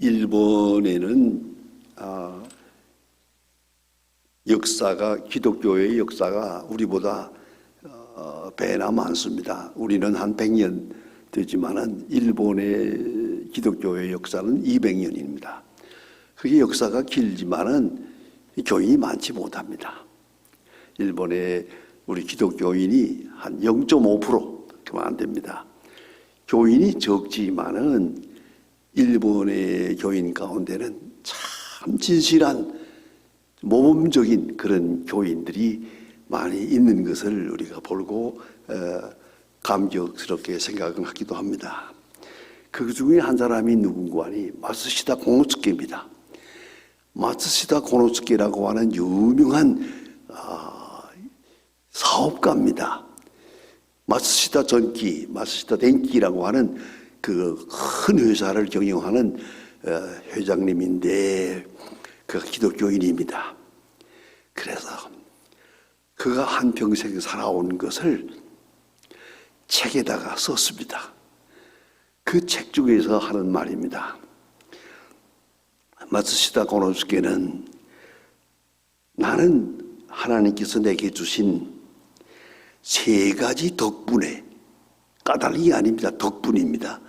일본에는 역사가, 기독교의 역사가 우리보다 배나 많습니다. 우리는 한 100년 되지만은 일본의 기독교의 역사는 200년입니다. 그게 역사가 길지만은 교인이 많지 못합니다. 일본의 우리 기독교인이 한 0.5% 그만 안 됩니다. 교인이 적지만은 일본의 교인 가운데는 참 진실한 모범적인 그런 교인들이 많이 있는 것을 우리가 보고 감격스럽게 생각하기도 합니다. 그 중에 한 사람이 누군가 하니 마츠시다 고노스케입니다. 마츠시다 고노스케라고 하는 유명한 사업가입니다. 마츠시다 전기, 마츠시다電機라고 하는 그 큰 회사를 경영하는 회장님인데 그가 기독교인입니다. 그래서 그가 한평생 살아온 것을 책에다가 썼습니다. 그 책 중에서 하는 말입니다. 마츠시다 고노스케는 나는 하나님께서 내게 주신 세 가지 덕분에, 까닭이 아닙니다. 덕분입니다.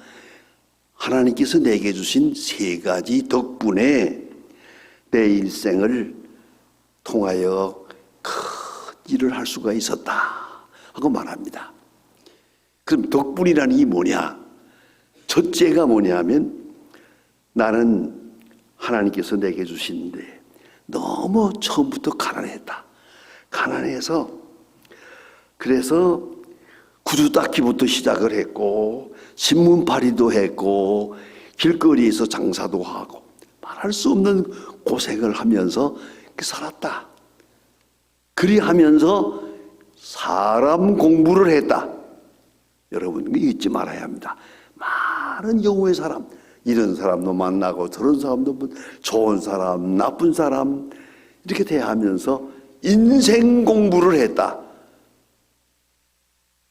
하나님께서 내게 주신 세 가지 덕분에 내 일생을 통하여 큰 일을 할 수가 있었다 하고 말합니다. 그럼 덕분이라는 게 뭐냐? 첫째가 뭐냐면 나는 하나님께서 내게 주시는데 너무 처음부터 가난했다. 가난해서 그래서 구두 닦기부터 시작을 했고 신문팔이도 했고 길거리에서 장사도 하고 말할 수 없는 고생을 하면서 살았다. 그리하면서 사람 공부를 했다. 여러분 잊지 말아야 합니다. 많은 경우의 사람, 이런 사람도 만나고 저런 사람도 좋은 사람, 나쁜 사람 이렇게 대하면서 인생 공부를 했다.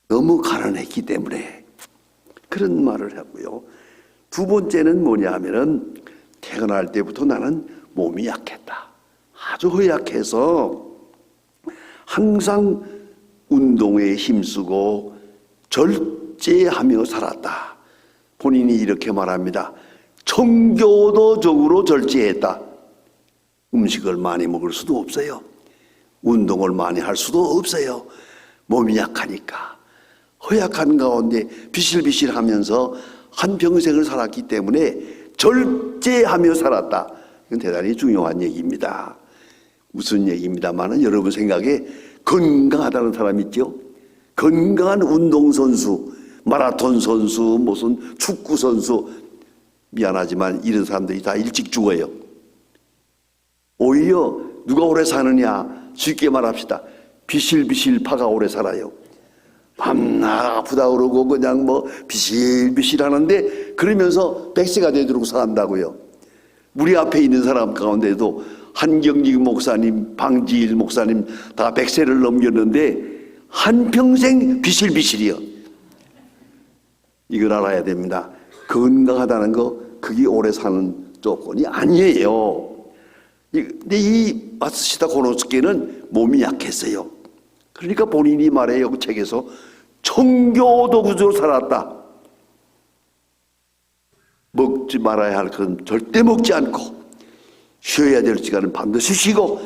너무 가난했기 때문에 그런 말을 하고요. 두 번째는 뭐냐 하면은 태어날 때부터 나는 몸이 약했다. 아주 허약해서 항상 운동에 힘쓰고 절제하며 살았다. 본인이 이렇게 말합니다. 청교도적으로 절제했다. 음식을 많이 먹을 수도 없어요. 운동을 많이 할 수도 없어요. 몸이 약하니까. 허약한 가운데 비실비실하면서 한평생을 살았기 때문에 절제하며 살았다. 이건 대단히 중요한 얘기입니다. 무슨 얘기입니다만은 여러분 생각에 건강하다는 사람 있죠? 건강한 운동선수, 마라톤 선수, 무슨 축구 선수, 미안하지만 이런 사람들이 다 일찍 죽어요. 오히려 누가 오래 사느냐? 쉽게 말합시다. 비실비실파가 오래 살아요. 밤낮 아프다 그러고 그냥 뭐 비실비실 하는데 그러면서 100세가 되도록 산다고요. 우리 앞에 있는 사람 가운데도 한경직 목사님, 방지일 목사님 다 100세를 넘겼는데 한평생 비실비실이요. 이걸 알아야 됩니다. 건강하다는 거 그게 오래 사는 조건이 아니에요. 근데 이 마츠시다 고노스케는 몸이 약했어요. 그러니까 본인이 말해요. 그 책에서 청교도 구조로 살았다. 먹지 말아야 할 것은 절대 먹지 않고 쉬어야 될 시간은 반드시 쉬고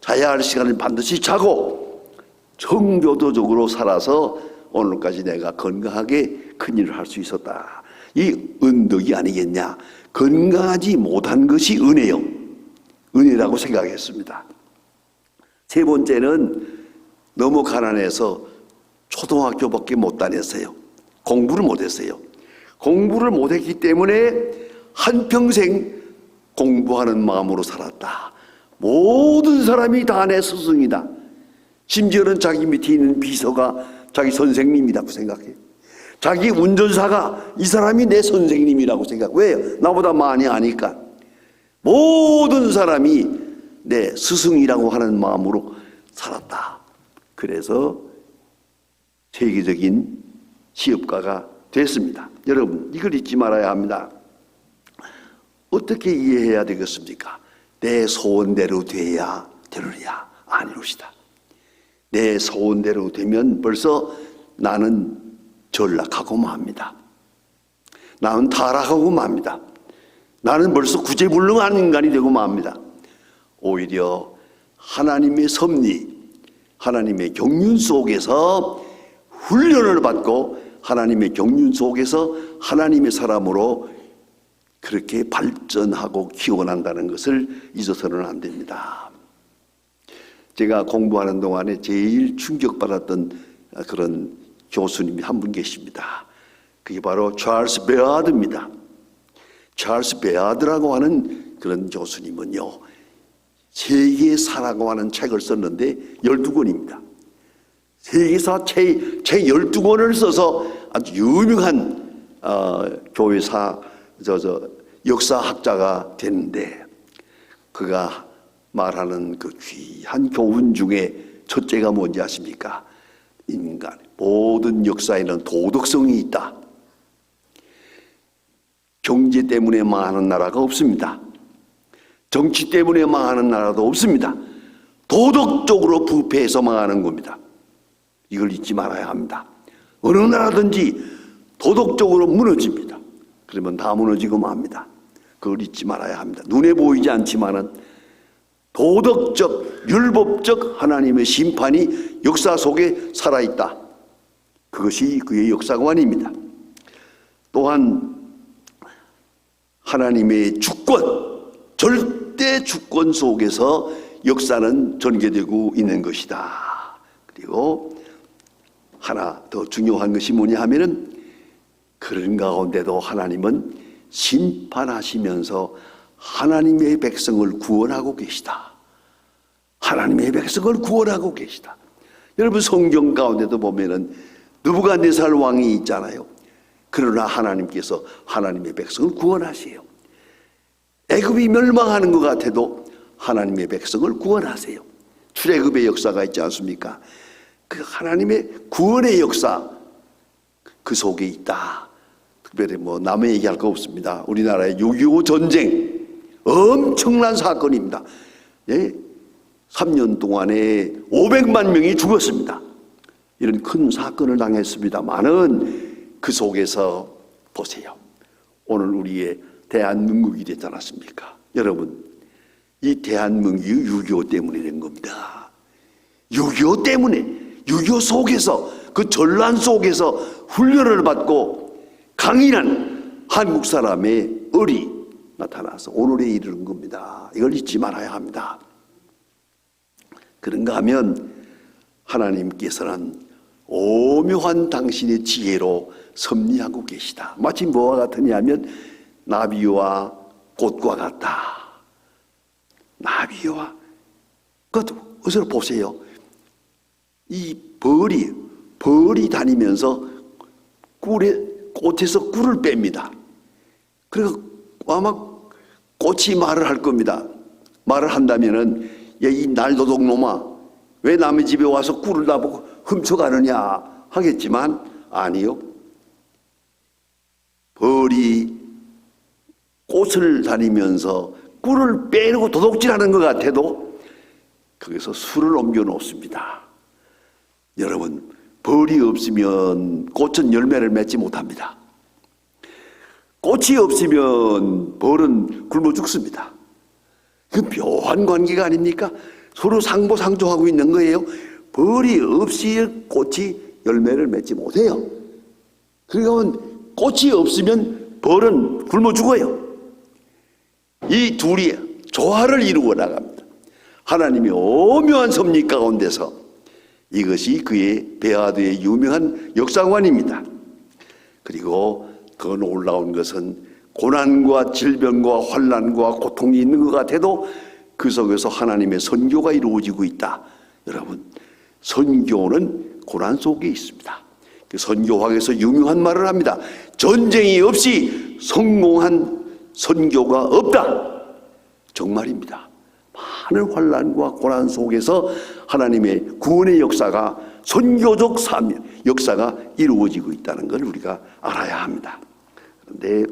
자야 할 시간은 반드시 자고 청교도적으로 살아서 오늘까지 내가 건강하게 큰일을 할 수 있었다. 이 은덕이 아니겠냐. 건강하지 못한 것이 은혜요. 은혜라고 생각했습니다. 세 번째는 너무 가난해서 초등학교밖에 못 다녔어요. 공부를 못했어요. 공부를 못했기 때문에 한평생 공부하는 마음으로 살았다. 모든 사람이 다 내 스승이다. 심지어는 자기 밑에 있는 비서가 자기 선생님이라고 생각해요. 자기 운전사가 이 사람이 내 선생님이라고 생각. 왜요? 나보다 많이 아니까. 모든 사람이 내 스승이라고 하는 마음으로 살았다. 그래서 세계적인 시업가가 됐습니다. 여러분 이걸 잊지 말아야 합니다. 어떻게 이해해야 되겠습니까? 내 소원대로 돼야 되느냐? 아니로시다. 내 소원대로 되면 벌써 나는 전락하고 맙니다. 나는 타락하고 맙니다. 나는 벌써 구제불능한 인간이 되고 맙니다. 오히려 하나님의 섭리, 하나님의 경륜 속에서 훈련을 받고 하나님의 경륜 속에서 하나님의 사람으로 그렇게 발전하고 키워난다는 것을 잊어서는 안 됩니다. 제가 공부하는 동안에 제일 충격받았던 그런 교수님이 한 분 계십니다. 그게 바로 찰스 베아드입니다. 찰스 베아드라고 하는 그런 교수님은요, 세계사라고 하는 책을 썼는데 12권입니다. 세계사 책 12권을 써서 아주 유명한 교회사 역사학자가 됐는데, 그가 말하는 그 귀한 교훈 중에 첫째가 뭔지 아십니까? 인간 모든 역사에는 도덕성이 있다. 경제 때문에 망하는 나라가 없습니다. 정치 때문에 망하는 나라도 없습니다. 도덕적으로 부패해서 망하는 겁니다. 이걸 잊지 말아야 합니다. 어느 나라든지 도덕적으로 무너집니다. 그러면 다 무너지고 맙니다. 그걸 잊지 말아야 합니다. 눈에 보이지 않지만은 도덕적, 율법적 하나님의 심판이 역사 속에 살아있다. 그것이 그의 역사관입니다. 또한 하나님의 주권, 절대 주권 속에서 역사는 전개되고 있는 것이다. 그리고 하나 더 중요한 것이 뭐냐 하면은, 그런 가운데도 하나님은 심판하시면서 하나님의 백성을 구원하고 계시다. 하나님의 백성을 구원하고 계시다. 여러분, 성경 가운데도 보면은 느부갓네살 왕이 있잖아요. 그러나 하나님께서 하나님의 백성을 구원하세요. 애굽이 멸망하는 것 같아도 하나님의 백성을 구원하세요. 출애굽의 역사가 있지 않습니까? 그 하나님의 구원의 역사, 그 속에 있다. 특별히 남의 얘기할 거 없습니다. 우리나라의 6.25 전쟁, 엄청난 사건입니다. 예? 3년 동안에 500만 명이 죽었습니다. 이런 큰 사건을 당했습니다만은 그 속에서 보세요. 오늘 우리의 대한민국이 됐지 않았습니까? 여러분, 이 대한민국이 6.25 때문에 된 겁니다. 6.25 때문에, 6.25 속에서, 그 전란 속에서 훈련을 받고 강인한 한국 사람의 을이 나타나서 오늘에 이르는 겁니다. 이걸 잊지 말아야 합니다. 그런가 하면 하나님께서는 오묘한 당신의 지혜로 섭리하고 계시다. 마치 뭐와 같으냐 하면 나비와 꽃과 같다. 나비와 그것도 어서 보세요. 이 벌이 다니면서 꽃에서 꿀을 뺍니다. 그리고 아마 꽃이 말을 할 겁니다. 말을 한다면은, 야, 이 날도둑놈아, 왜 남의 집에 와서 꿀을 나보고 훔쳐가느냐 하겠지만, 아니요. 벌이 꽃을 다니면서 꿀을 빼고 도둑질하는 것 같아도 거기서 술을 옮겨 놓습니다. 여러분, 벌이 없으면 꽃은 열매를 맺지 못합니다. 꽃이 없으면 벌은 굶어 죽습니다. 그 묘한 관계가 아닙니까? 서로 상보상조하고 있는 거예요. 벌이 없이 꽃이 열매를 맺지 못해요. 그러니까 꽃이 없으면 벌은 굶어 죽어요. 이 둘이 조화를 이루어 나갑니다. 하나님의 오묘한 섭리 가운데서 이것이 그의 베아드의 유명한 역사관입니다. 그리고 그 놀라운 것은 고난과 질병과 환난과 고통이 있는 것 같아도 그 속에서 하나님의 선교가 이루어지고 있다. 여러분, 선교는 고난 속에 있습니다. 그 선교학에서 유명한 말을 합니다. 전쟁이 없이 성공한 선교가 없다. 정말입니다. 많은 환난과 고난 속에서 하나님의 구원의 역사가, 선교적 역사가 이루어지고 있다는 걸 우리가 알아야 합니다. 그런데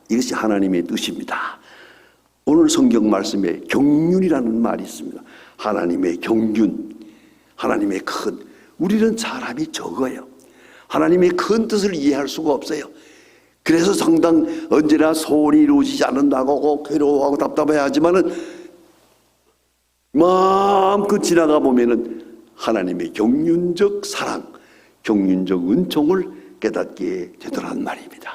이것이 하나님의 뜻입니다. 오늘 성경 말씀에 경륜이라는 말이 있습니다. 하나님의 경륜, 하나님의 우리는 사람이 적어요. 하나님의 큰 뜻을 이해할 수가 없어요. 그래서 상당 언제나 소원이 이루어지지 않는다고 괴로워하고 답답해 하지만은 마음껏 지나가 보면은 하나님의 경륜적 사랑, 경륜적 은총을 깨닫게 되더란 말입니다.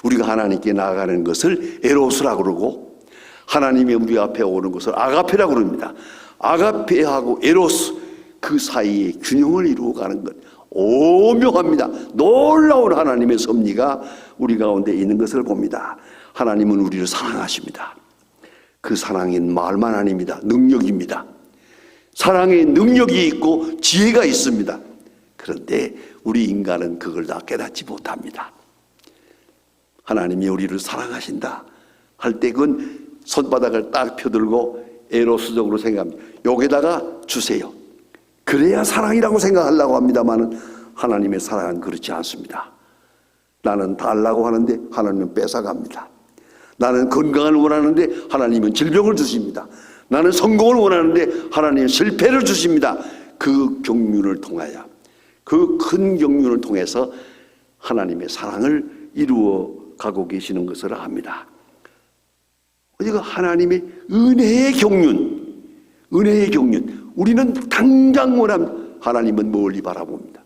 우리가 하나님께 나아가는 것을 에로스라고 그러고 하나님이 우리 앞에 오는 것을 아가페라고 그럽니다. 아가페하고 에로스 그 사이에 균형을 이루어가는 것 오묘합니다. 놀라운 하나님의 섭리가 우리 가운데 있는 것을 봅니다. 하나님은 우리를 사랑하십니다. 그 사랑인 말만 아닙니다. 능력입니다. 사랑의 능력이 있고 지혜가 있습니다. 그런데 우리 인간은 그걸 다 깨닫지 못합니다. 하나님이 우리를 사랑하신다 할 때 그건 손바닥을 딱 펴들고 에로스적으로 생각합니다. 여기다가 주세요. 그래야 사랑이라고 생각하려고 합니다만 하나님의 사랑은 그렇지 않습니다. 나는 달라고 하는데 하나님은 뺏어갑니다. 나는 건강을 원하는데 하나님은 질병을 주십니다. 나는 성공을 원하는데 하나님은 실패를 주십니다. 그 경륜을 통하여 그 큰 경륜을 통해서 하나님의 사랑을 이루어 가고 계시는 것을 압니다. 우리가 하나님의 은혜의 경륜, 은혜의 경륜. 우리는 당장 원하면 하나님은 멀리 바라봅니다.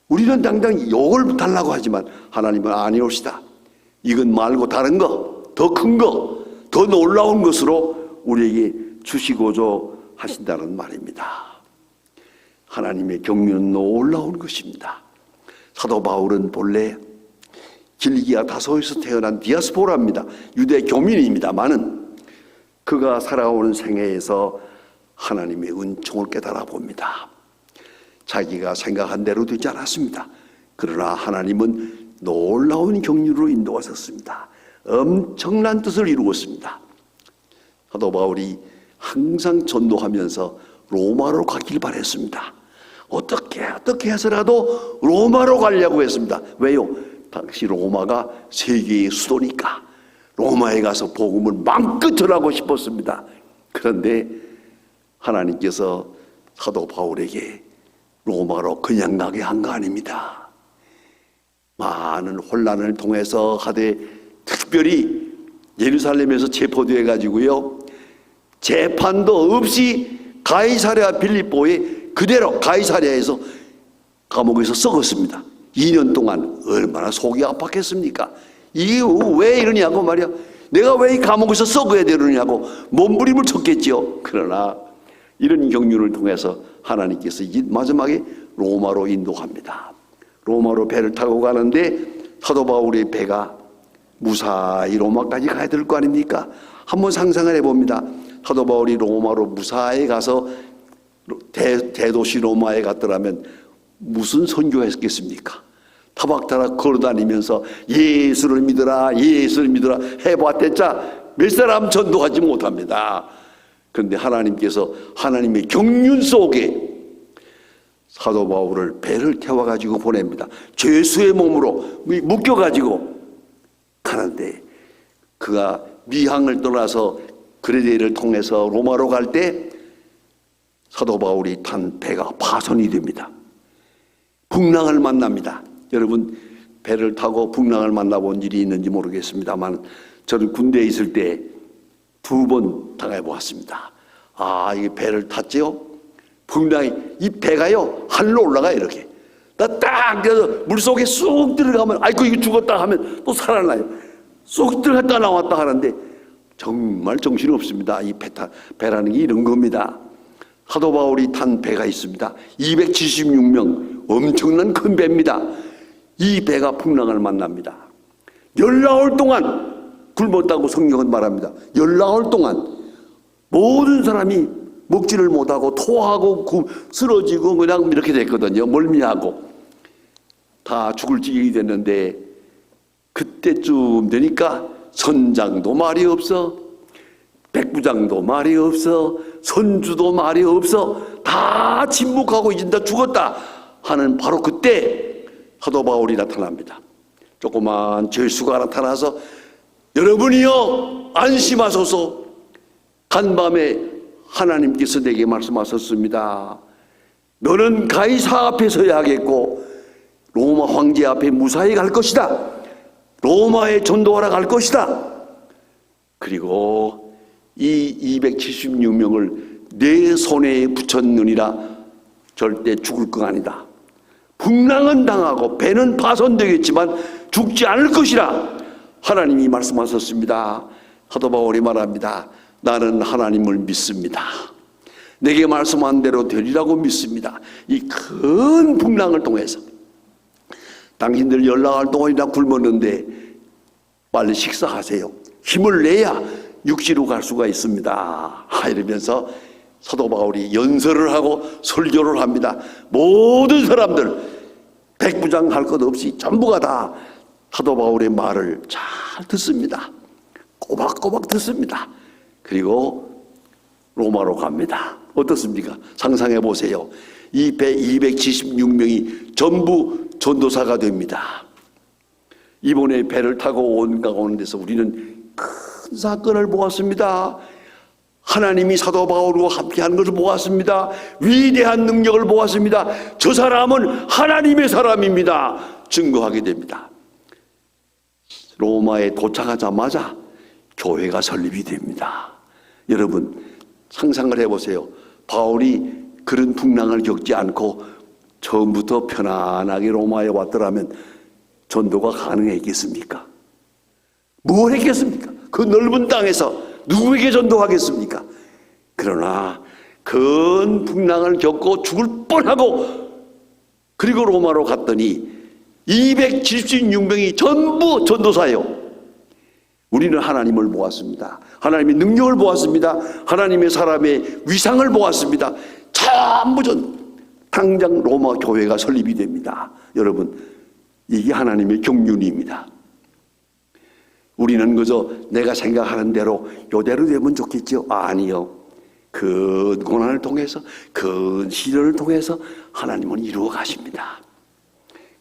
우리는 당장 이걸 달라고 하지만 하나님은 아니오시다. 이건 말고 다른 거, 더 큰 거, 더 놀라운 것으로 우리에게 주시고자 하신다는 말입니다. 하나님의 경륜은 놀라운 것입니다. 사도 바울은 본래 길기아 다소에서 태어난 디아스포라입니다. 유대 교민입니다만은 그가 살아오는 생애에서 하나님의 은총을 깨달아 봅니다. 자기가 생각한 대로 되지 않았습니다. 그러나 하나님은 놀라운 경륜으로 인도하셨습니다. 엄청난 뜻을 이루었습니다. 사도 바울이 항상 전도하면서 로마로 가길 바랬습니다. 어떻게 해서라도 로마로 가려고 했습니다. 왜요? 당시 로마가 세계의 수도니까 로마에 가서 복음을 마음껏 전하고 싶었습니다. 그런데 하나님께서 사도 바울에게 로마로 그냥 가게 한 거 아닙니다. 많은 혼란을 통해서 하되 특별히 예루살렘에서 체포되어 가지고요, 재판도 없이 가이사랴 빌립보에 그대로 가이사랴에서 감옥에서 썩었습니다. 2년 동안 얼마나 속이 아팠겠습니까? 이게 왜 이러냐고 말이야. 내가 왜 이 감옥에서 썩어야 되느냐고 몸부림을 쳤겠죠. 그러나 이런 경륜을 통해서 하나님께서 마지막에 로마로 인도합니다. 로마로 배를 타고 가는데 사도 바울의 배가 무사히 로마까지 가야 될 거 아닙니까? 한번 상상을 해봅니다. 사도 바울이 로마로 무사히 가서 대도시 로마에 갔더라면 무슨 선교했겠습니까? 타박타박 걸어다니면서 예수를 믿어라, 예수를 믿어라 해봤댔자 몇 사람 전도하지 못합니다. 그런데 하나님께서 하나님의 경륜 속에 사도 바울을 배를 태워가지고 보냅니다. 죄수의 몸으로 묶여가지고 가는데 그가 미항을 떠나서 그레데를 통해서 로마로 갈 때 사도 바울이 탄 배가 파손이 됩니다. 풍랑을 만납니다. 여러분 배를 타고 풍랑을 만나본 일이 있는지 모르겠습니다만 저는 군대에 있을 때 2번 당해보았습니다. 이 배를 탔지요. 풍랑이 이 배가요 하늘로 올라가요. 이렇게 딱 물속에 쑥 들어가면 아이고 이거 죽었다 하면 또 살아나요. 쑥 들어갔다 나왔다 하는데 정말 정신이 없습니다. 이 배라는 게 이런 겁니다. 사도 바울이 탄 배가 있습니다. 276명 엄청난 큰 배입니다. 이 배가 풍랑을 만납니다. 열나흘 동안 굶었다고 성경은 말합니다. 열나흘 동안 모든 사람이 먹지를 못하고 토하고 쓰러지고 그냥 이렇게 됐거든요. 멀미하고 다 죽을 지경이 됐는데 그때쯤 되니까 선장도 말이 없어, 백부장도 말이 없어, 선주도 말이 없어, 다 침묵하고 이제 다 죽었다 하는 바로 그때 사도 바울이 나타납니다. 조그만 죄수가 나타나서 여러분이여 안심하소서. 간밤에 하나님께서 내게 말씀하셨습니다. 너는 가이사 앞에 서야 하겠고 로마 황제 앞에 무사히 갈 것이다. 로마에 전도하러 갈 것이다. 그리고 이 276명을 내 손에 붙였느니라. 절대 죽을 것 아니다. 풍랑은 당하고 배는 파손되겠지만 죽지 않을 것이라 하나님이 말씀하셨습니다. 사도 바울이 말합니다. 나는 하나님을 믿습니다. 내게 말씀한 대로 되리라고 믿습니다. 이 큰 풍랑을 통해서 당신들 연락할 동안이나 굶었는데 빨리 식사하세요. 힘을 내야 육지로 갈 수가 있습니다. 이러면서 사도 바울이 연설을 하고 설교를 합니다. 모든 사람들 백부장할 것 없이 전부가 다 사도 바울의 말을 잘 듣습니다. 꼬박꼬박 듣습니다. 그리고 로마로 갑니다. 어떻습니까? 상상해 보세요. 이 배 276명이 전부 전도사가 됩니다. 이번에 배를 타고 온 가운데서 우리는 큰 사건을 보았습니다. 하나님이 사도 바울과 함께하는 것을 보았습니다. 위대한 능력을 보았습니다. 저 사람은 하나님의 사람입니다. 증거하게 됩니다. 로마에 도착하자마자 교회가 설립이 됩니다. 여러분 상상을 해보세요. 바울이 그런 풍랑을 겪지 않고 처음부터 편안하게 로마에 왔더라면 전도가 가능했겠습니까? 뭘 했겠습니까? 그 넓은 땅에서 누구에게 전도하겠습니까? 그러나 큰 풍랑을 겪고 죽을 뻔하고 그리고 로마로 갔더니 276명이 전부 전도사예요. 우리는 하나님을 보았습니다. 하나님의 능력을 보았습니다. 하나님의 사람의 위상을 보았습니다. 전부 당장 로마 교회가 설립이 됩니다. 여러분 이게 하나님의 경륜입니다. 우리는 그저 내가 생각하는 대로 이대로 되면 좋겠죠. 아니요. 그 고난을 통해서 그 시련을 통해서 하나님은 이루어 가십니다.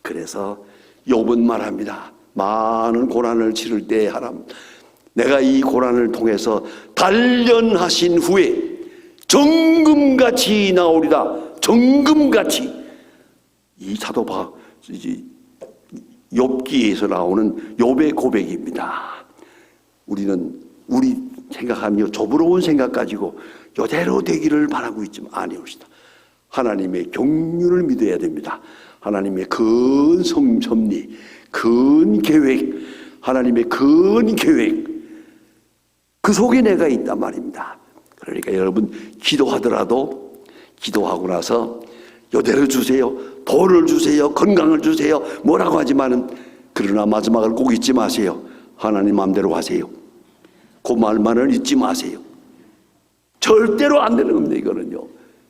그래서 욥은 말합니다. 많은 고난을 치를 때 하나님 내가 이 고난을 통해서 단련하신 후에 정금같이 나오리다. 정금같이. 이 사도 욥기에서 나오는 욥의 고백입니다. 우리 생각하며 조부러운 생각 가지고 이대로 되기를 바라고 있지만 아니옵시다. 하나님의 경륜을 믿어야 됩니다. 하나님의 큰 섭리, 큰 계획, 하나님의 큰 계획 그 속에 내가 있단 말입니다. 그러니까 여러분 기도하더라도 기도하고 나서 이대로 주세요. 돈을 주세요. 건강을 주세요. 뭐라고 하지만은 그러나 마지막을 꼭 잊지 마세요. 하나님 마음대로 하세요. 그 말만을 잊지 마세요. 절대로 안 되는 겁니다. 이거는요.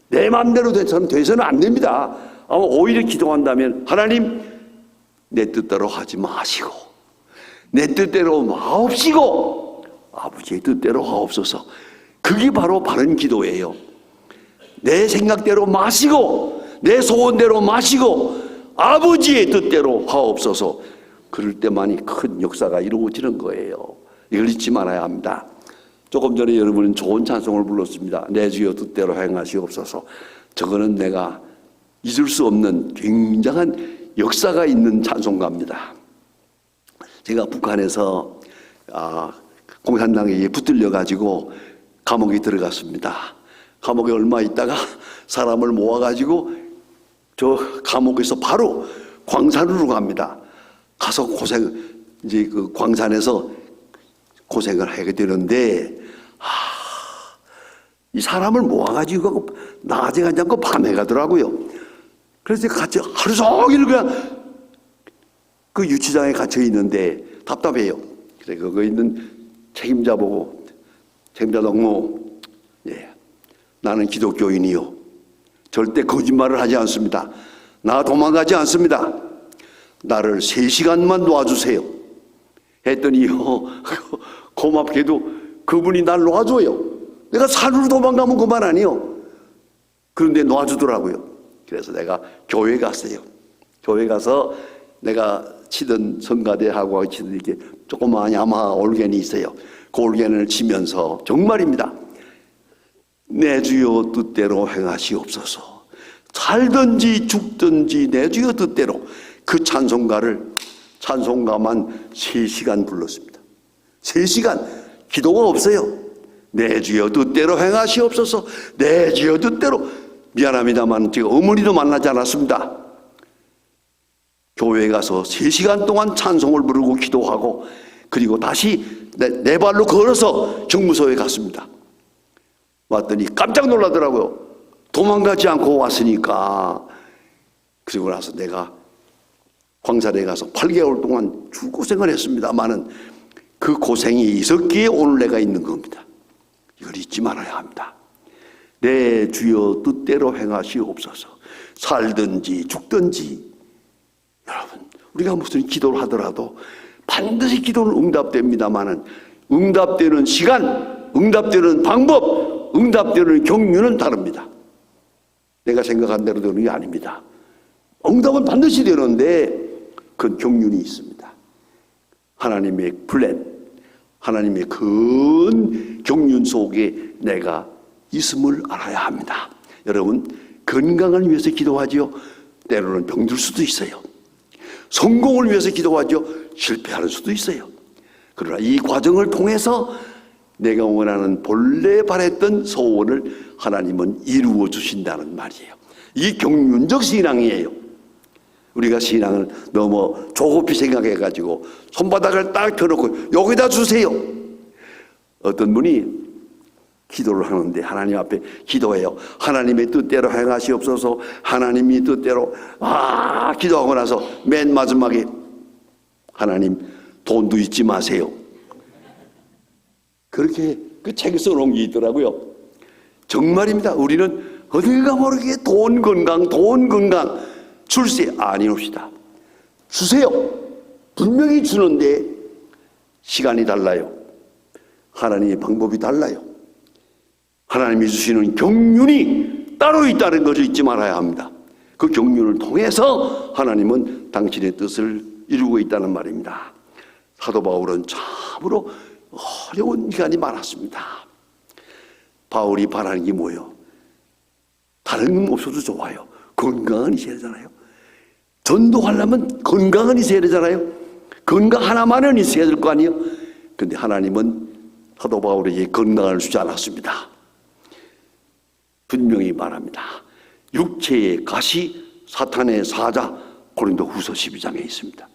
내 마음대로 돼서는 안 됩니다. 아마 오히려 기도한다면 하나님 내 뜻대로 하지 마시고 내 뜻대로 마옵시고 아버지의 뜻대로 하옵소서. 그게 바로 바른 기도예요. 내 생각대로 마시고 내 소원대로 마시고 아버지의 뜻대로 하옵소서. 그럴 때만이 큰 역사가 이루어지는 거예요. 이걸 잊지 말아야 합니다. 조금 전에 여러분은 좋은 찬송을 불렀습니다. 내 주여 뜻대로 행하시옵소서. 저거는 내가 잊을 수 없는 굉장한 역사가 있는 찬송가입니다. 제가 북한에서 공산당에 붙들려 가지고 감옥에 들어갔습니다. 감옥에 얼마 있다가 사람을 모아가지고 저 감옥에서 바로 광산으로 갑니다. 가서 이제 그 광산에서 고생을 하게 되는데, 이 사람을 모아가지고 낮에 가지 않고 밤에 가더라고요. 그래서 같이 하루 종일 그냥 그 유치장에 갇혀 있는데 답답해요. 그래, 거기 있는 책임자 보고, 책임자 동무, 나는 기독교인이요. 절대 거짓말을 하지 않습니다. 나 도망가지 않습니다. 나를 3시간만 놔주세요. 했더니요, 고맙게도 그분이 날 놔줘요. 내가 산으로 도망가면 그만 아니요. 그런데 놔주더라고요. 그래서 내가 교회 갔어요. 교회 가서 내가 치던 성가대하고 치던 이렇게 조그마한 야마 올겐이 있어요. 그 올겐을 치면서 정말입니다. 내 주여 뜻대로 행하시옵소서. 살든지 죽든지 내 주여 뜻대로. 그 찬송가만 3시간 불렀습니다. 3시간 기도가 없어요. 내 주여 뜻대로 행하시옵소서. 내 주여 뜻대로. 미안합니다만 제가 어머니도 만나지 않았습니다. 교회에 가서 3시간 동안 찬송을 부르고 기도하고 그리고 다시 내 발로 걸어서 정무소에 갔습니다. 왔더니 깜짝 놀라더라고요. 도망가지 않고 왔으니까. 그리고 나서 내가 광산에 가서 8개월 동안 죽고생을 했습니다만은 그 고생이 있었기에 오늘 내가 있는 겁니다. 이걸 잊지 말아야 합니다. 내 주여 뜻대로 행하시옵소서. 살든지 죽든지. 여러분, 우리가 무슨 기도를 하더라도 반드시 기도는 응답됩니다만은 응답되는 시간, 응답되는 방법, 응답되는 경륜은 다릅니다. 내가 생각한 대로 되는 게 아닙니다. 응답은 반드시 되는데 그 경륜이 있습니다. 하나님의 플랜, 하나님의 큰 경륜 속에 내가 있음을 알아야 합니다. 여러분, 건강을 위해서 기도하지요. 때로는 병들 수도 있어요. 성공을 위해서 기도하죠. 실패할 수도 있어요. 그러나 이 과정을 통해서 내가 원하는 본래 바랬던 소원을 하나님은 이루어 주신다는 말이에요. 이 경륜적 신앙이에요. 우리가 신앙을 너무 조급히 생각해가지고 손바닥을 딱 펴놓고 여기다 주세요. 어떤 분이 기도를 하는데 하나님 앞에 기도해요. 하나님의 뜻대로 행하시옵소서. 하나님이 뜻대로 기도하고 나서 맨 마지막에 하나님 돈도 잊지 마세요. 그렇게 그 책에 써놓은 게 있더라고요. 정말입니다. 우리는 어딜가 모르게 돈 건강 출세 아니옵시다. 주세요. 분명히 주는데 시간이 달라요. 하나님의 방법이 달라요. 하나님이 주시는 경륜이 따로 있다는 것을 잊지 말아야 합니다. 그 경륜을 통해서 하나님은 당신의 뜻을 이루고 있다는 말입니다. 사도 바울은 참으로 어려운 기간이 많았습니다. 바울이 바라는 게 뭐예요? 다른 건 없어도 좋아요. 건강은 있어야 되잖아요. 전도하려면 건강은 있어야 되잖아요. 건강 하나만은 있어야 될 거 아니에요. 근데 하나님은 사도 바울에게 건강을 주지 않았습니다. 분명히 말합니다. 육체의 가시 사탄의 사자. 고린도 후서 12장에 있습니다.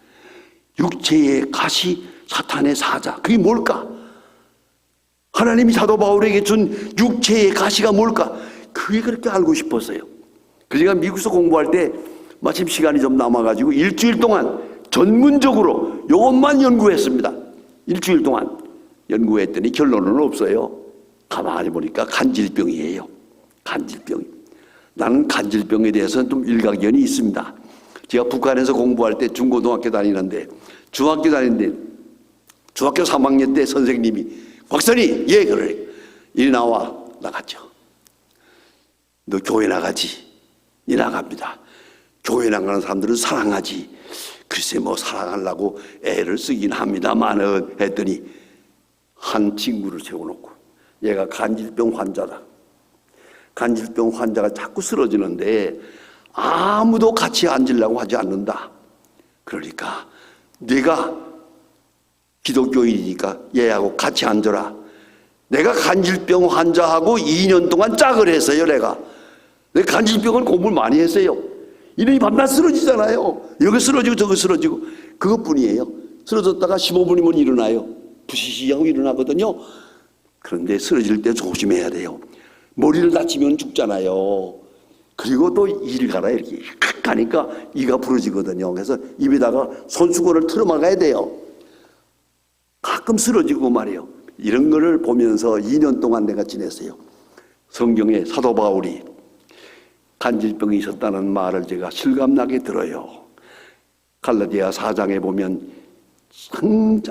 육체의 가시 사탄의 사자. 그게 뭘까? 하나님이 사도 바울에게 준 육체의 가시가 뭘까? 그게 그렇게 알고 싶었어요. 그래서 제가 미국에서 공부할 때 마침 시간이 좀 남아가지고 일주일 동안 전문적으로 이것만 연구했습니다. 일주일 동안 연구했더니 결론은 없어요. 가만히 보니까 간질병이에요. 간질병. 나는 간질병에 대해서는 좀 일가견이 있습니다. 제가 북한에서 공부할 때 중고등학교 다니는데 중학교 3학년 때 선생님이 박사님, 예, 그래. 이리 나와. 나갔죠. 너 교회 나가지? 이 나갑니다. 교회 나가는 사람들은 사랑하지. 글쎄 뭐 사랑하려고 애를 쓰긴 합니다만은 했더니 한 친구를 세워놓고 얘가 간질병 환자다. 간질병 환자가 자꾸 쓰러지는데 아무도 같이 앉으려고 하지 않는다. 그러니까 네가 기독교인이니까 얘하고 같이 앉아라. 내가 간질병 환자하고 2년 동안 짝을 했어요. 내가 간질병을 공부를 많이 했어요. 이놈이 밤낮 쓰러지잖아요. 여기 쓰러지고 저기 쓰러지고 그것뿐이에요. 쓰러졌다가 15분이면 일어나요. 부시시하고 일어나거든요. 그런데 쓰러질 때 조심해야 돼요. 머리를 다치면 죽잖아요. 그리고 또 이를 가라 이렇게 가니까 이가 부러지거든요. 그래서 입에다가 손수건을 틀어막아야 돼요. 가끔 쓰러지고 말이에요. 이런 거를 보면서 2년 동안 내가 지냈어요. 성경에 사도 바울이 간질병이 있었다는 말을 제가 실감나게 들어요. 갈라디아 4장에 보면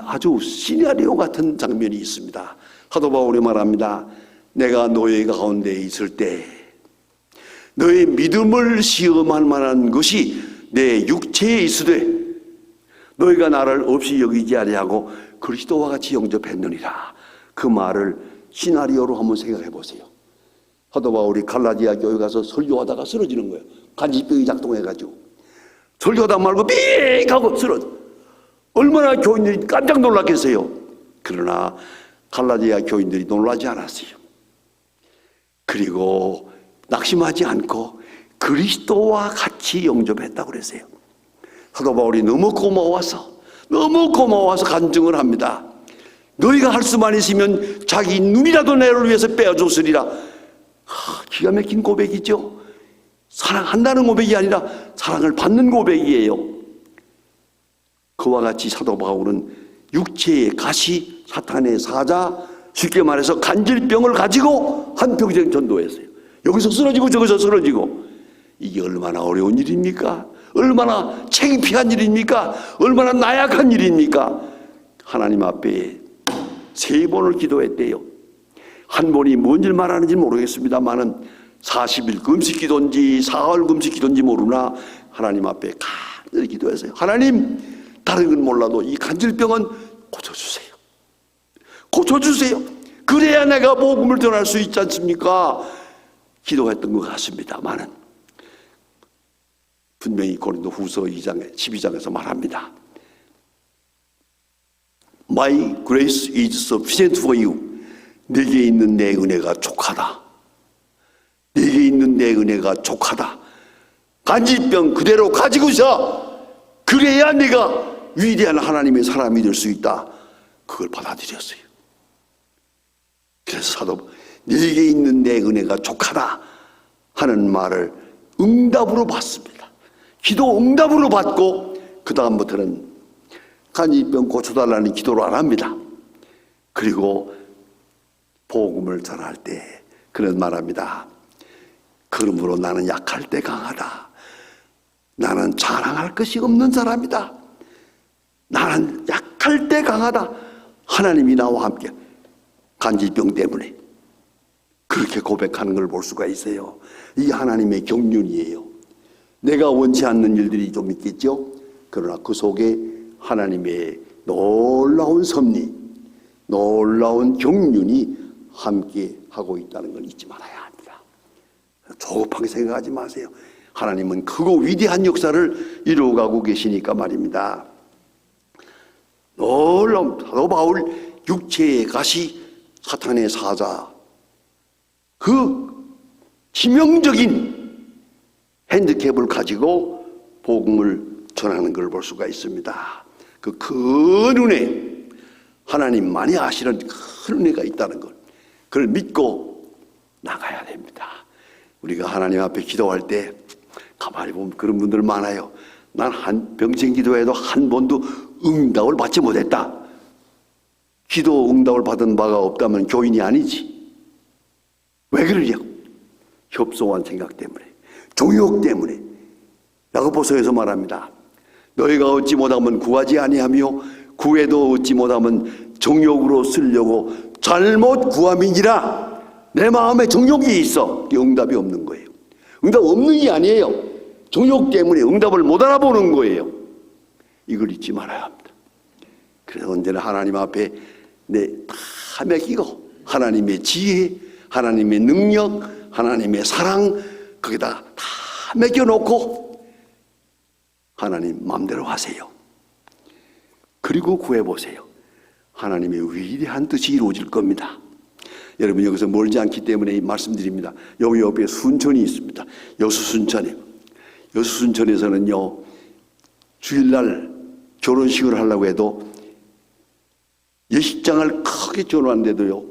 아주 시나리오 같은 장면이 있습니다. 사도 바울이 말합니다. 내가 너희 가운데 있을 때 너의 믿음을 시험할 만한 것이 내 육체에 있으되 너희가 나를 없이 여기지 아니하고 그리스도와 같이 영접했느니라. 그 말을 시나리오로 한번 생각해 보세요. 사도 바울이 갈라디아 교회 가서 설교하다가 쓰러지는 거예요. 간질병이 작동해가지고 설교하다 말고 삑 하고 쓰러져. 얼마나 교인들이 깜짝 놀랐겠어요. 그러나 갈라디아 교인들이 놀라지 않았어요. 그리고 낙심하지 않고 그리스도와 같이 영접했다고 그랬어요. 사도 바울이 너무 고마워서 간증을 합니다. 너희가 할 수만 있으면 자기 눈이라도 내를 위해서 빼어줬으리라. 기가 막힌 고백이죠. 사랑한다는 고백이 아니라 사랑을 받는 고백이에요. 그와 같이 사도 바울은 육체의 가시, 사탄의 사자, 쉽게 말해서 간질병을 가지고 한평생 전도했어요. 여기서 쓰러지고 저기서 쓰러지고. 이게 얼마나 어려운 일입니까? 얼마나 창피한 일입니까? 얼마나 나약한 일입니까? 하나님 앞에 3번을 기도했대요. 한 번이 뭔 일 말하는지 모르겠습니다만은 40일 금식 기도인지 사흘 금식 기도인지 모르나 하나님 앞에 간절히 기도했어요. 하나님, 다른 건 몰라도 이 간질병은 고쳐주세요. 고쳐주세요. 그래야 내가 복음을 전할 수 있지 않습니까? 기도했던 것 같습니다만은 분명히 고린도 후서 2장에 12장에서 말합니다. My grace is sufficient for you. 내게 있는 내 은혜가 족하다. 내게 있는 내 은혜가 족하다. 간질병 그대로 가지고서 그래야 내가 위대한 하나님의 사람이 될 수 있다. 그걸 받아들였어요. 그래서 사도 내게 있는 내 은혜가 족하다 하는 말을 응답으로 받습니다. 기도 응답으로 받고 그 다음부터는 간질병 고쳐달라는 기도를 안 합니다. 그리고 복음을 전할 때 그런 말합니다. 그러므로 나는 약할 때 강하다. 나는 자랑할 것이 없는 사람이다. 나는 약할 때 강하다. 하나님이 나와 함께. 간질병 때문에 그렇게 고백하는 걸 볼 수가 있어요. 이게 하나님의 경륜이에요. 내가 원치 않는 일들이 좀 있겠죠. 그러나 그 속에 하나님의 놀라운 섭리, 놀라운 경륜이 함께 하고 있다는 걸 잊지 말아야 합니다. 조급하게 생각하지 마세요. 하나님은 크고 위대한 역사를 이루어가고 계시니까 말입니다. 놀라운 사도 바울 육체의 가시, 사탄의 사자, 그 치명적인 핸디캡을 가지고 복음을 전하는 걸 볼 수가 있습니다. 그 큰 은혜, 하나님만이 아시는 큰 은혜가 있다는 걸, 그걸 믿고 나가야 됩니다. 우리가 하나님 앞에 기도할 때 가만히 보면 그런 분들 많아요. 난 한 평생 기도해도 한 번도 응답을 받지 못했다. 기도 응답을 받은 바가 없다면 교인이 아니지. 왜 그러냐고. 협소한 생각 때문에, 종욕 때문에. 야고보서에서 말합니다. 너희가 얻지 못하면 구하지 아니하며 구해도 얻지 못하면 정욕으로 쓰려고 잘못 구함이니라. 내 마음에 정욕이 있어. 응답이 없는 거예요. 응답 없는 게 아니에요. 정욕 때문에 응답을 못 알아보는 거예요. 이걸 잊지 말아야 합니다. 그래서 언제나 하나님 앞에 다 맡기고 하나님의 지혜, 하나님의 능력, 하나님의 사랑 거기다 다 맡겨놓고 하나님 마음대로 하세요. 그리고 구해보세요. 하나님의 위대한 뜻이 이루어질 겁니다. 여러분 여기서 멀지 않기 때문에 말씀드립니다. 여기 옆에 순천이 있습니다. 여수순천에. 여수순천에서는요, 주일날 결혼식을 하려고 해도 예식장을 크게 지어놨는데도요,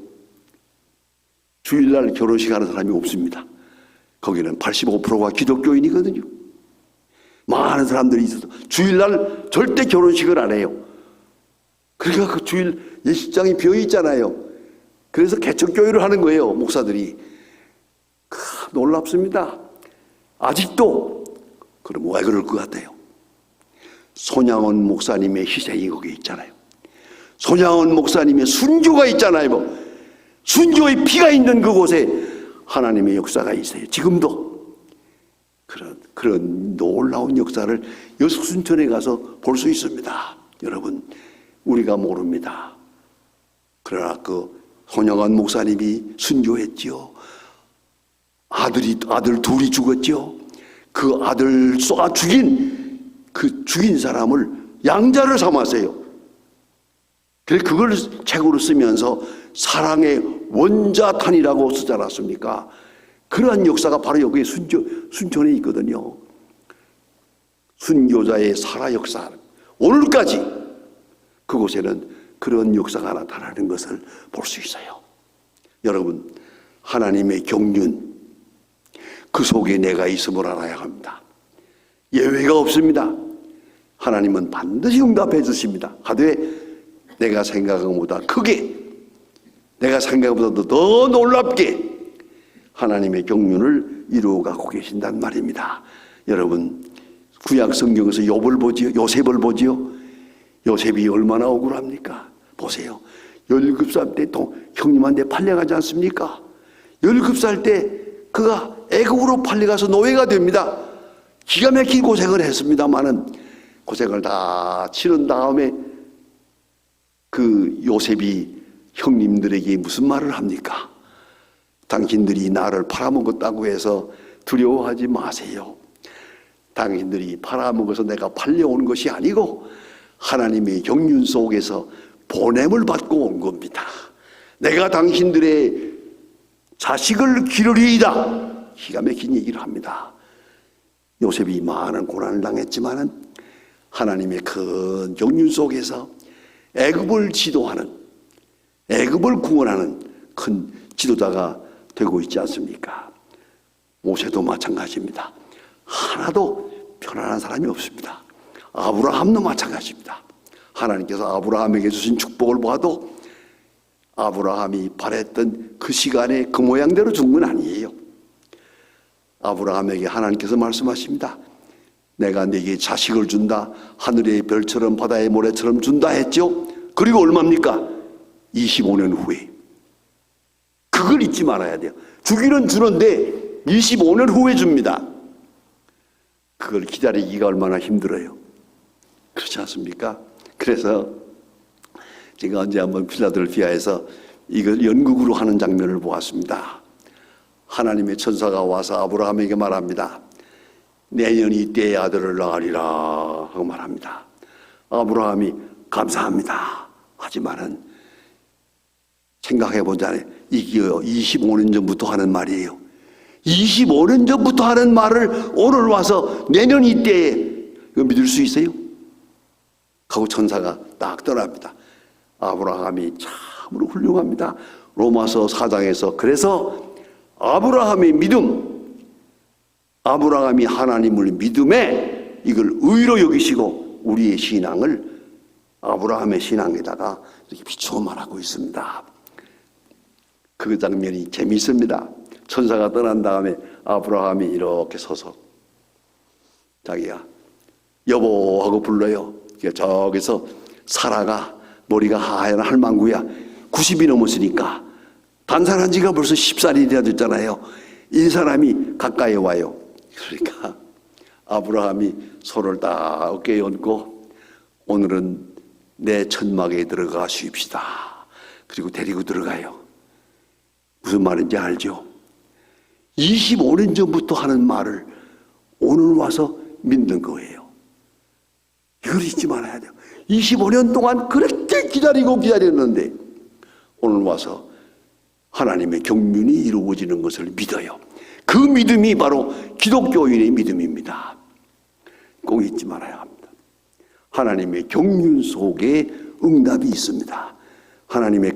주일날 결혼식 하는 사람이 없습니다. 거기는 85%가 기독교인이거든요. 많은 사람들이 있어서 주일날 절대 결혼식을 안 해요. 그러니까 그 주일 예식장이 비어 있잖아요. 그래서 개척교회를 하는 거예요, 목사들이. 놀랍습니다. 아직도. 그럼 왜 그럴 것 같아요? 손양원 목사님의 희생이 거기에 있잖아요. 손양원 목사님의 순교가 있잖아요. 순교의 피가 있는 그곳에 하나님의 역사가 있어요. 지금도. 그런 놀라운 역사를 여수순천에 가서 볼 수 있습니다. 여러분, 우리가 모릅니다. 그러나 그 손영환 목사님이 순교했지요. 아들 둘이 죽었지요. 그 아들 쏘아 죽인 사람을 양자를 삼았어요. 그래서 그걸 책으로 쓰면서 사랑의 원자탄이라고 쓰지 않았습니까? 그러한 역사가 바로 여기 순천에 있거든요. 순교자의 살아 역사. 오늘까지 그곳에는 그런 역사가 나타나는 것을 볼 수 있어요. 여러분, 하나님의 경륜, 그 속에 내가 있음을 알아야 합니다. 예외가 없습니다. 하나님은 반드시 응답해 주십니다. 하되 내가 생각한 것보다 크게, 내가 생각한 것보다 더 놀랍게 하나님의 경륜을 이루어가고 계신단 말입니다. 여러분, 구약 성경에서 욥을 보지요. 요셉을 보지요. 요셉이 얼마나 억울합니까? 보세요. 17살 때 형님한테 팔려가지 않습니까? 17살 때 그가 애국으로 팔려가서 노예가 됩니다. 기가 막힌 고생을 했습니다마는 고생을 다 치른 다음에 그 요셉이 형님들에게 무슨 말을 합니까? 당신들이 나를 팔아먹었다고 해서 두려워하지 마세요. 당신들이 팔아먹어서 내가 팔려온 것이 아니고 하나님의 경륜 속에서 보냄을 받고 온 겁니다. 내가 당신들의 자식을 기르리이다. 기가 막힌 얘기를 합니다. 요셉이 많은 고난을 당했지만은 하나님의 큰 경륜 속에서 애굽을 지도하는, 애굽을 구원하는 큰 지도자가 되고 있지 않습니까? 모세도 마찬가지입니다. 하나도 편안한 사람이 없습니다. 아브라함도 마찬가지입니다. 하나님께서 아브라함에게 주신 축복을 봐도 아브라함이 바랬던 그 시간에 그 모양대로 준 건 아니에요. 아브라함에게 하나님께서 말씀하십니다. 내가 네게 자식을 준다. 하늘의 별처럼 바다의 모래처럼 준다 했죠. 그리고 얼마입니까? 25년 후에. 그걸 잊지 말아야 돼요. 주기는 주는데 25년 후에 줍니다. 그걸 기다리기가 얼마나 힘들어요. 그렇지 않습니까? 그래서 제가 언제 한번 필라델피아에서 이걸 연극으로 하는 장면을 보았습니다. 하나님의 천사가 와서 아브라함에게 말합니다. 내년이 때에 아들을 낳으리라 하고 말합니다. 아브라함이 감사합니다 하지만은 생각해보자. 이게 25년 전부터 하는 말이에요. 25년 전부터 하는 말을 오늘 와서 내년 이때에 이거 믿을 수 있어요? 하고 천사가 딱 떠납니다. 아브라함이 참으로 훌륭합니다. 로마서 4장에서 그래서 아브라함의 믿음, 아브라함이 하나님을 믿음에 이걸 의로 여기시고 우리의 신앙을 아브라함의 신앙에다가 이렇게 비추어 말하고 있습니다. 그 장면이 재미있습니다. 천사가 떠난 다음에 아브라함이 이렇게 서서 자기가 여보 하고 불러요. 저기서 사라가 머리가 하얀 할망구야. 90이 넘었으니까 단산한 지가 벌써 10살이 되어 됐잖아요. 이 사람이 가까이 와요. 그러니까 아브라함이 손을 딱 어깨에 얹고 오늘은 내 천막에 들어가 쉬읍시다. 그리고 데리고 들어가요. 무슨 말인지 알죠? 25년 전부터 하는 말을 오늘 와서 믿는 거예요. 이걸 잊지 말아야 돼요. 25년 동안 그렇게 기다렸는데 오늘 와서 하나님의 경륜이 이루어지는 것을 믿어요. 그 믿음이 바로 기독교인의 믿음입니다. 꼭 잊지 말아야 합니다. 하나님의 경륜 속에 응답이 있습니다. 하나님의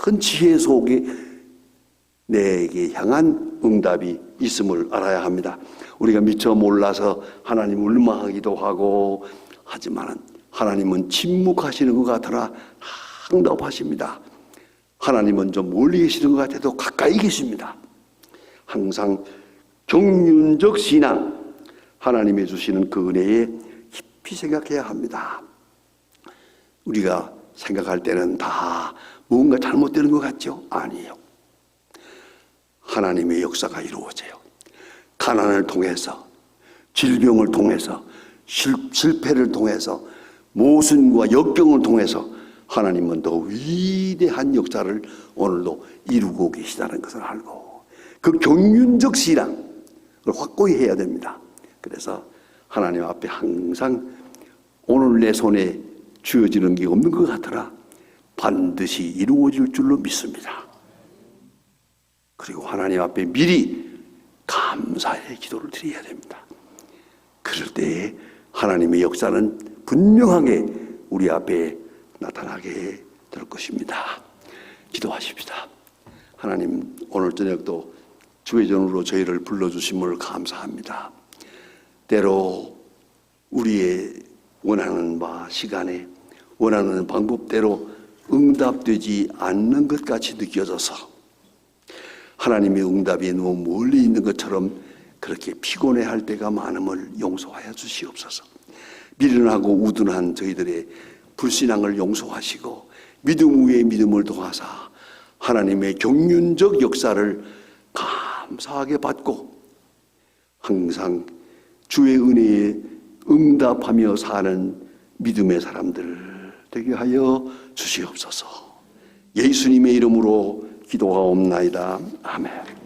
큰 지혜 속에 내게 향한 응답이 있음을 알아야 합니다. 우리가 미처 몰라서 하나님 울망하기도 하고 하지만 하나님은 침묵하시는 것 같으나 응답하십니다. 하나님은 좀 멀리 계시는 것 같아도 가까이 계십니다. 항상 경륜적 신앙, 하나님이 주시는 그 은혜에 깊이 생각해야 합니다. 우리가 생각할 때는 다 뭔가 잘못되는 것 같죠? 아니에요. 하나님의 역사가 이루어져요. 가난을 통해서, 질병을 통해서, 실패를 통해서 모순과 역경을 통해서 하나님은 더 위대한 역사를 오늘도 이루고 계시다는 것을 알고 그 경륜적 신앙을 확고히 해야 됩니다. 그래서 하나님 앞에 항상 오늘 내 손에 쥐어지는 게 없는 것 같으나 반드시 이루어질 줄로 믿습니다. 그리고 하나님 앞에 미리 감사의 기도를 드려야 됩니다. 그럴 때에 하나님의 역사는 분명하게 우리 앞에 나타나게 될 것입니다. 기도하십시다. 하나님, 오늘 저녁도 주회전으로 저희를 불러주심을 감사합니다. 때로 우리의 원하는 바 시간에 원하는 방법대로 응답되지 않는 것 같이 느껴져서 하나님의 응답이 너무 멀리 있는 것처럼 그렇게 피곤해할 때가 많음을 용서하여 주시옵소서. 미련하고 우둔한 저희들의 불신앙을 용서하시고 믿음 위에 믿음을 더하사 하나님의 경륜적 역사를 감사하게 받고 항상 주의 은혜에 응답하며 사는 믿음의 사람들 되게 하여 주시옵소서. 예수님의 이름으로 기도하옵나이다. 아멘.